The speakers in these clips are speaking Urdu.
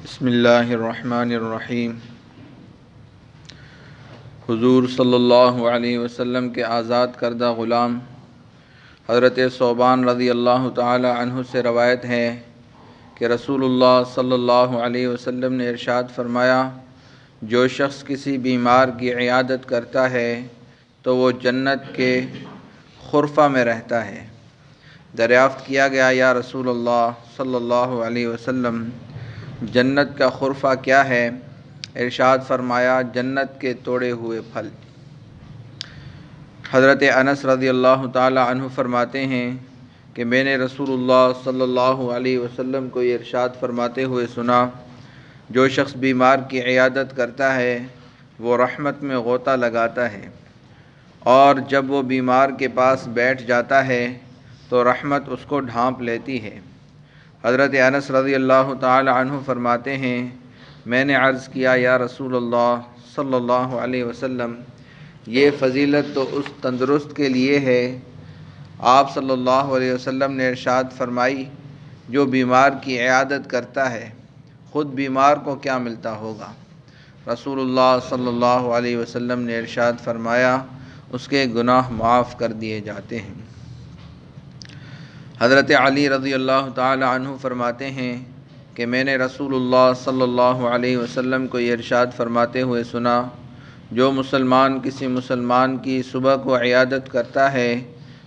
بسم اللہ الرحمن الرحیم۔ حضور صلی اللہ علیہ وسلم کے آزاد کردہ غلام حضرت ثوبان رضی اللہ تعالی عنہ سے روایت ہے کہ رسول اللہ صلی اللہ علیہ وسلم نے ارشاد فرمایا، جو شخص کسی بیمار کی عیادت کرتا ہے تو وہ جنت کے خرفہ میں رہتا ہے۔ دریافت کیا گیا، یا رسول اللہ صلی اللہ علیہ وسلم، جنت کا خرفہ کیا ہے؟ ارشاد فرمایا، جنت کے توڑے ہوئے پھل۔ حضرت انس رضی اللہ تعالی عنہ فرماتے ہیں کہ میں نے رسول اللہ صلی اللہ علیہ وسلم کو یہ ارشاد فرماتے ہوئے سنا، جو شخص بیمار کی عیادت کرتا ہے وہ رحمت میں غوطہ لگاتا ہے، اور جب وہ بیمار کے پاس بیٹھ جاتا ہے تو رحمت اس کو ڈھانپ لیتی ہے۔ حضرت انس رضی اللہ تعالی عنہ فرماتے ہیں، میں نے عرض کیا، یا رسول اللہ صلی اللہ علیہ وسلم، یہ فضیلت تو اس تندرست کے لیے ہے۔ آپ صلی اللہ علیہ وسلم نے ارشاد فرمائی، جو بیمار کی عیادت کرتا ہے خود بیمار کو کیا ملتا ہوگا؟ رسول اللہ صلی اللہ علیہ وسلم نے ارشاد فرمایا، اس کے گناہ معاف کر دیے جاتے ہیں۔ حضرت علی رضی اللہ تعالی عنہ فرماتے ہیں کہ میں نے رسول اللہ صلی اللہ علیہ وسلم کو یہ ارشاد فرماتے ہوئے سنا، جو مسلمان کسی مسلمان کی صبح کو عیادت کرتا ہے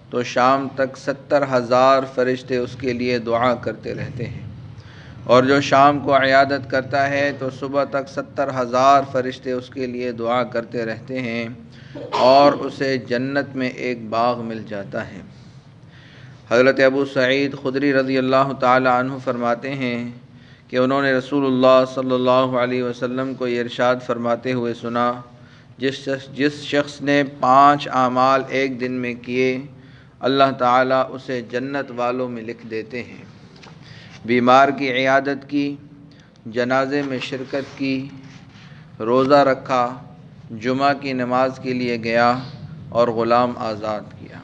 تو شام تک 70,000 فرشتے اس کے لیے دعا کرتے رہتے ہیں، اور جو شام کو عیادت کرتا ہے تو صبح تک 70,000 فرشتے اس کے لیے دعا کرتے رہتے ہیں، اور اسے جنت میں ایک باغ مل جاتا ہے۔ حضرت ابو سعید خدری رضی اللہ تعالی عنہ فرماتے ہیں کہ انہوں نے رسول اللہ صلی اللہ علیہ وسلم کو یہ ارشاد فرماتے ہوئے سنا، جس شخص نے 5 اعمال ایک دن میں کیے، اللہ تعالیٰ اسے جنت والوں میں لکھ دیتے ہیں۔ بیمار کی عیادت کی، جنازے میں شرکت کی، روزہ رکھا، جمعہ کی نماز کے لیے گیا، اور غلام آزاد کیا۔